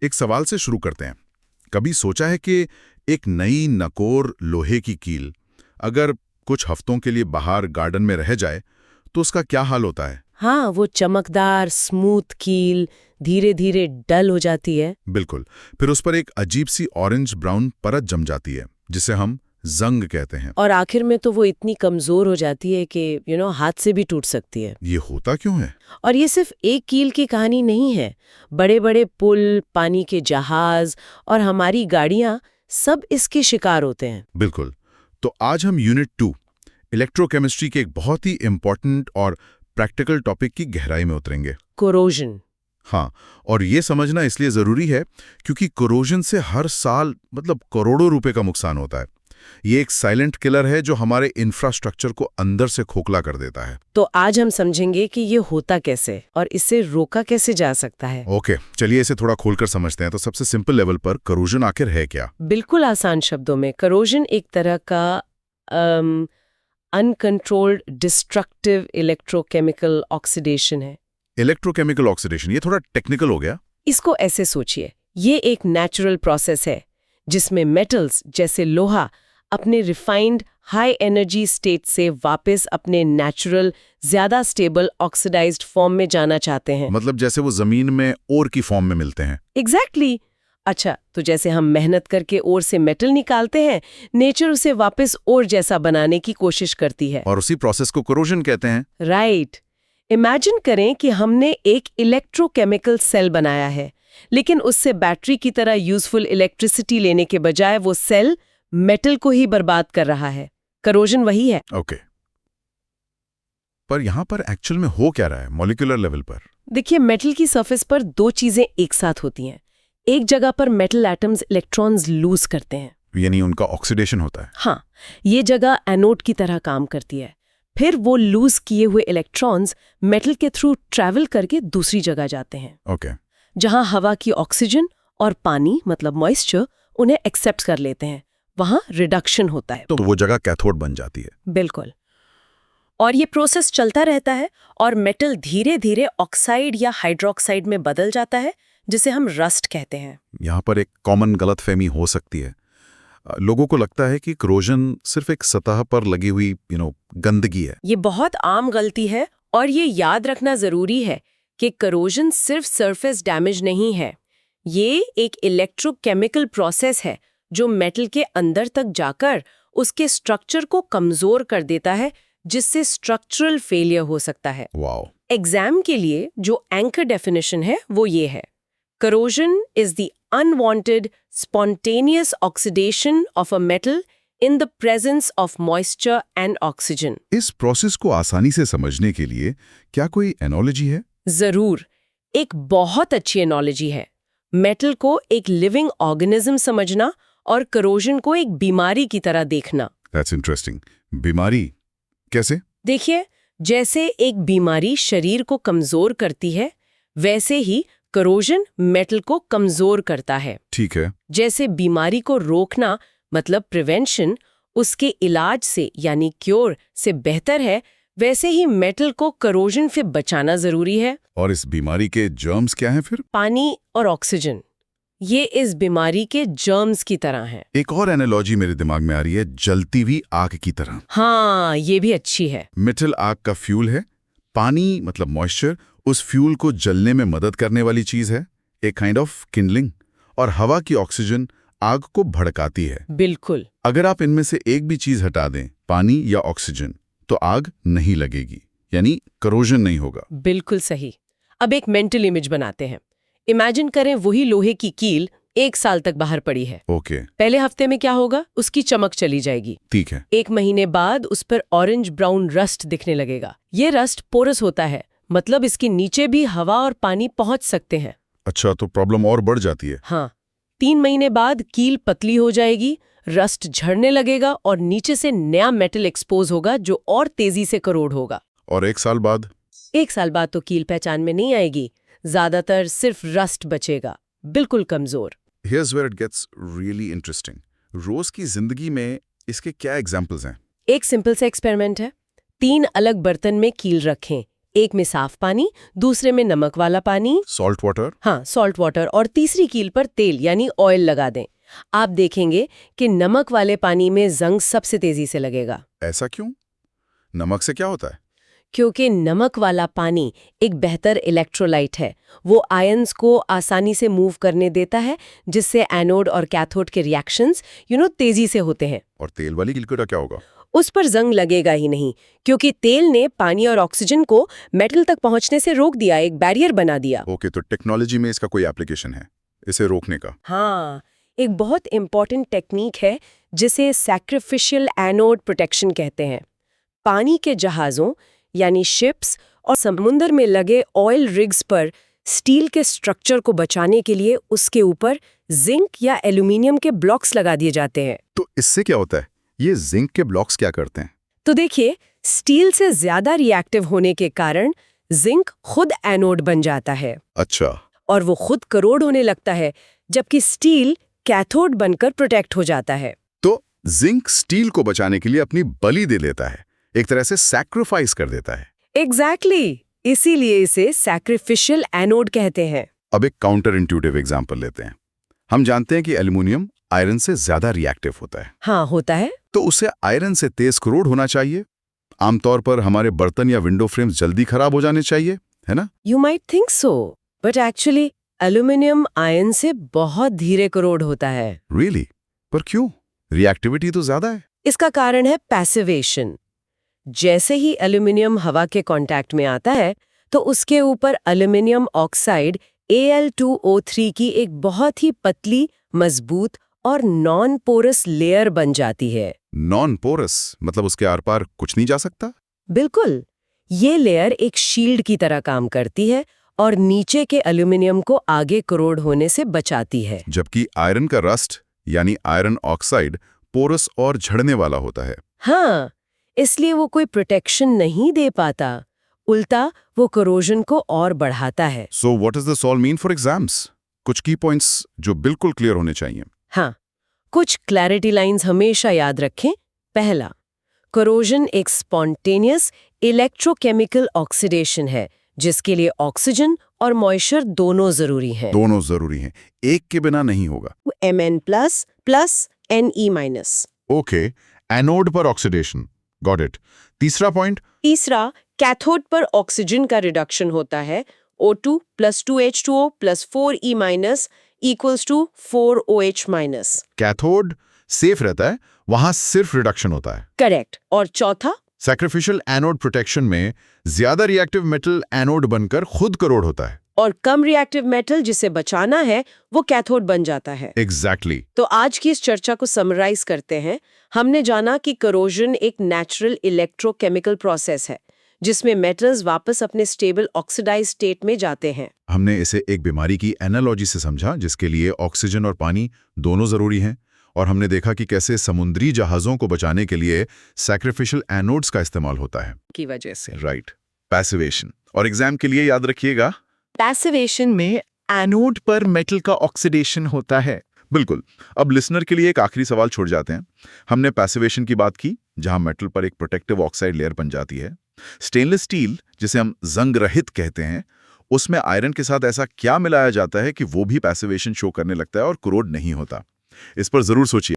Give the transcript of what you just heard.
एक सवाल से शुरू करते हैं। कभी सोचा है कि एक नई नकोर लोहे की कील अगर कुछ हफ्तों के लिए बाहर गार्डन में रह जाए तो उसका क्या हाल होता है? हाँ, वो चमकदार स्मूथ कील धीरे धीरे डल हो जाती है। बिल्कुल। फिर उस पर एक अजीब सी ऑरेंज ब्राउन परत जम जाती है जिसे हम जंग कहते हैं। और आखिर में तो वो इतनी कमजोर हो जाती है कि हाथ से भी टूट सकती है। ये होता क्यों है? और ये सिर्फ एक कील की कहानी नहीं है। बड़े बड़े पुल, पानी के जहाज और हमारी गाड़ियां सब इसके शिकार होते हैं। बिल्कुल। तो आज हम यूनिट 2 इलेक्ट्रोकेमिस्ट्री के एक बहुत ही इंपॉर्टेंट और प्रैक्टिकल टॉपिक की गहराई में उतरेंगे। कोरोजन। हाँ, और ये समझना इसलिए जरूरी है क्योंकि कोरोजन से हर साल करोड़ों रुपए का नुकसान होता है। ये एक साइलेंट किलर है जो हमारे इंफ्रास्ट्रक्चर को अंदर से खोखला कर देता है। तो आज हम समझेंगे कि ये होता कैसे और इससे रोका कैसे जा सकता है। ओके, चलिए इसे थोड़ा खोलकर समझते हैं। तो सबसे सिंपल लेवल पर कोरोजन आखिर है क्या? बिल्कुल आसान शब्दों में, कोरोजन एक तरह का अनकंट्रोल्ड डिस्ट्रक्टिव इलेक्ट्रोकेमिकल ऑक्सीडेशन है। इलेक्ट्रोकेमिकल ऑक्सीडेशन, ये थोड़ा टेक्निकल हो गया। इसको ऐसे सोचिए, ये एक नेचुरल प्रोसेस है जिसमें मेटल्स जैसे लोहा अपने रिफाइंड हाई एनर्जी स्टेट से वापस अपने नेचुरल ज्यादा स्टेबल ऑक्सीडाइज्ड फॉर्म में जाना चाहते हैं। मतलब जैसे वो जमीन में ओर की फॉर्म में मिलते हैं। एग्जैक्टली। अच्छा, तो जैसे हम मेहनत करके ओर से मेटल निकालते हैं, नेचर उसे वापस ओर जैसा बनाने की कोशिश करती है। और उसी प्रोसेस को कोरोजन कहते हैं। राइट। इमेजिन करें कि हमने एक इलेक्ट्रोकेमिकल सेल बनाया है, लेकिन उससे बैटरी की तरह यूजफुल इलेक्ट्रिसिटी लेने के बजाय वो सेल मेटल को ही बर्बाद कर रहा है। कोरोजन वही है। ओके, पर यहां पर एक्चुअल में हो क्या रहा है मॉलिक्यूलर लेवल पर? देखिए, मेटल की सरफेस पर दो चीजें एक साथ होती हैं। एक जगह पर मेटल एटम्स इलेक्ट्रॉन्स लूज करते हैं, यानी उनका ऑक्सीडेशन होता है। हाँ, ये जगह एनोड की तरह काम करती है। फिर वो लूज किए हुए इलेक्ट्रॉन्स मेटल के थ्रू ट्रैवल करके दूसरी जगह जाते हैं। ओके। जहां हवा की ऑक्सीजन और पानी मतलब मॉइस्चर उन्हें एक्सेप्ट कर लेते हैं, वहां रिडक्शन होता है। तो वो जगह कैथोड बन जाती है। बिल्कुल। और ये प्रोसेस चलता रहता है और मेटल धीरे धीरे ऑक्साइड या हाइड्रोक्साइड में बदल जाता है, जिसे हम रस्ट कहते हैं। यहाँ पर एक कॉमन गलतफहमी हो सकती है। लोगों को लगता है कि कोरोजन सिर्फ एक सतह पर लगी हुई गंदगी है। ये बहुत आम गलती है और ये याद रखना जरूरी है कि कोरोजन सिर्फ सरफेस डैमेज नहीं है। ये एक इलेक्ट्रोकेमिकल प्रोसेस है जो मेटल के अंदर तक जाकर उसके स्ट्रक्चर को कमजोर कर देता है, जिससे स्ट्रक्चरल फेलियर हो सकता है। वाओ। एग्जाम के लिए जो एंकर डेफिनेशन है वो ये है: corrosion is the unwanted spontaneous oxidation of a metal in the presence of moisture and oxygen। इस प्रोसेस को आसानी से समझने के लिए क्या कोई एनोलॉजी है? जरूर, एक बहुत अच्छी एनोलॉजी है। मेटल को एक लिविंग ऑर्गेनिज्म समझना और कोरोजन को एक बीमारी की तरह देखना। That's interesting। बीमारी कैसे? देखिए, जैसे एक बीमारी शरीर को कमजोर करती है, वैसे ही कोरोजन मेटल को कमजोर करता है। ठीक है। जैसे बीमारी को रोकना मतलब प्रिवेंशन उसके इलाज से यानी क्योर से बेहतर है, वैसे ही मेटल को कोरोजन से बचाना जरूरी है। और इस बीमारी के जर्म्स क्या हैं फिर? पानी और ऑक्सीजन, ये इस बीमारी के जर्म्स की तरह हैं। एक और एनालॉजी मेरे दिमाग में आ रही है, जलती हुई आग की तरह। हाँ, ये भी अच्छी है। मेटल आग का फ्यूल है, पानी मतलब मॉइस्चर उस फ्यूल को जलने में मदद करने वाली चीज है, एक काइंड ऑफ किंडलिंग। और हवा की ऑक्सीजन आग को भड़काती है। बिल्कुल। अगर आप इनमें से एक भी चीज हटा दें, पानी या ऑक्सीजन, तो आग नहीं लगेगी, यानी कोरोजन नहीं होगा। बिल्कुल सही। अब एक मेंटल इमेज बनाते हैं। इमेजिन करें वही लोहे की कील 1 साल तक बाहर पड़ी है। ओके। पहले हफ्ते में क्या होगा? उसकी चमक चली जाएगी। ठीक है। 1 महीने बाद उस पर ऑरेंज ब्राउन रस्ट दिखने लगेगा। ये रस्ट पोरस होता है, मतलब इसके नीचे भी हवा और पानी पहुंच सकते हैं। अच्छा, तो प्रॉब्लम और बढ़ जाती है। हाँ। 3 महीने बाद कील पतली हो जाएगी, रस्ट झड़ने लगेगा और नीचे से नया मेटल एक्सपोज होगा जो और तेजी से करोड़ होगा। और 1 साल बाद? 1 साल बाद तो कील पहचान में नहीं आएगी, ज्यादातर सिर्फ रस्ट बचेगा, बिल्कुल कमजोर। Here's where it gets really interesting। रोज की जिंदगी में इसके क्या एग्जाम्पल्स हैं? एक सिंपल सा एक्सपेरिमेंट है। 3 अलग बर्तन में कील रखें, एक में साफ पानी, दूसरे में नमक वाला पानी, सॉल्ट वाटर। हाँ सॉल्ट वाटर, और तीसरी कील पर तेल यानी ऑयल लगा दें। आप देखेंगे कि नमक वाले पानी में जंग सबसे तेजी से लगेगा। ऐसा क्यों? नमक से क्या होता है? क्योंकि नमक वाला पानी एक बेहतर इलेक्ट्रोलाइट है। वो आयंस को आसानी से मूव करने देता है, जिससे एनोड और कैथोड के रिएक्शंस तेजी से होते हैं। और तेल वाली कील का क्या होगा? उस पर जंग लगेगा ही नहीं, क्योंकि तेल ने पानी और ऑक्सीजन को मेटल तक पहुंचने से रोक दिया, एक बैरियर बना दिया। ओके, तो टेक्नोलॉजी में इसका कोई एप्लीकेशन है इसे रोकने का? हाँ, एक बहुत इंपॉर्टेंट टेक्निक है जिसे सैक्रिफिशियल एनोड प्रोटेक्शन कहते हैं। पानी के जहाज़ों यानी शिप्स और समुद्र में लगे ऑयल रिग्स पर स्टील के स्ट्रक्चर को बचाने के लिए उसके ऊपर जिंक या एल्यूमिनियम के ब्लॉक्स लगा दिए जाते हैं। तो इससे क्या होता है? ये जिंक के ब्लॉक्स क्या करते हैं? तो देखिए, स्टील से ज्यादा रिएक्टिव होने के कारण जिंक खुद एनोड बन जाता है। अच्छा। और वो खुद करोड होने लगता है, जबकि स्टील कैथोड बनकर प्रोटेक्ट हो जाता है। तो जिंक स्टील को बचाने के लिए अपनी बलि दे देता है, एक तरह से सैक्रिफाइस कर देता है। एग्जैक्टली, इसीलिए इसे सैक्रिफिशियल एनोड कहते हैं। अब एक काउंटर इंट्यूटिव एग्जाम्पल लेते हैं। हम जानते हैं कि एल्यूमिनियम आयरन से ज्यादा रिएक्टिव होता है। हाँ, होता है। तो उसे आयरन से तेज करोड होना चाहिए। आमतौर पर हमारे बर्तन या विंडो फ्रेम्स जल्दी खराब हो जाने चाहिए, है ना? You might think so, but actually aluminium ion से बहुत धीरे करोड होता है। रियली? पर क्यों? रिएक्टिविटी तो ज्यादा है। इसका कारण है पैसिवेशन। जैसे ही एल्यूमिनियम हवा के कांटेक्ट में आता है, तो उसके ऊपर एल्यूमिनियम ऑक्साइड Al2O3 की एक बहुत ही पतली, मजबूत और नॉन पोरस लेयर बन जाती है। नॉन पोरस मतलब उसके आर पार कुछ नहीं जा सकता? बिल्कुल, ये लेयर एक शील्ड की तरह काम करती है और नीचे के एल्यूमिनियम को आगे करोड होने से बचाती है। जबकि आयरन का रस्ट यानी आयरन ऑक्साइड पोरस और झड़ने वाला होता है। हाँ, इसलिए वो कोई प्रोटेक्शन नहीं दे पाता, उल्टा वो करोजन को और बढ़ाता है। So what is this all mean for exams? कुछ की पॉइंट्स जो बिल्कुल क्लियर होने चाहिए। हाँ, कुछ क्लैरिटी लाइंस हमेशा याद रखें। पहला, करोजन एक स्पॉन्टेनियस इलेक्ट्रोकेमिकल ऑक्सीडेशन है, जिसके लिए ऑक्सीजन और मॉइस्चर दोनों जरूरी हैं। दोनों जरूरी हैं, एक के बिना नहीं होगा। Mn+ plus Ne-। Okay, anode पर ऑक्सीडेशन, गॉट इट। तीसरा पॉइंट? तीसरा, कैथोड पर ऑक्सीजन का रिडक्शन होता है। O2 + 2H2O + 4E- equals to 4OH-। Cathode safe रहता है, वहां सिर्फ रिडक्शन होता है। करेक्ट। और चौथा, सैक्रिफिशियल एनोड प्रोटेक्शन में ज्यादा रिएक्टिव मेटल एनोड बनकर खुद करोड होता है। और कम रिएक्टिव मेटल जिसे बचाना है वो कैथोड बन जाता है। एग्जैक्टली। तो आज की इस चर्चा को समराइज करते हैं। हमने जाना कि करोजन एक नेचुरल इलेक्ट्रोकेमिकल प्रोसेस है, जिसमें मेटल्स वापस अपने स्टेबल ऑक्सीडाइज स्टेट में जाते हैं। हमने इसे एक बीमारी की एनालॉजी से समझा, जिसके लिए ऑक्सीजन और पानी दोनों जरूरी हैं। और हमने देखा कि कैसे समुद्री जहाजों को बचाने के लिए सैक्रिफिशियल एनोड्स का इस्तेमाल होता है की वजह से। राइट। पैसिवेशन। और एग्जाम के लिए याद रखिएगा, पैसिवेशन में एनोड पर मेटल का ऑक्सीडेशन होता है। बिल्कुल। अब लिसनर के लिए एक आखिरी सवाल छोड़ जाते हैं। हमने पैसिवेशन की बात की, जहां मेटल पर एक प्रोटेक्टिव ऑक्साइड लेयर बन जाती है। स्टेनलेस स्टील, जिसे हम जंग रहित कहते हैं, उसमें आयरन के साथ ऐसा क्या मिलाया जाता है कि वो भी पैसिवेशन शो करने लगता है और करोड नहीं होता? इस पर जरूर सोचिए।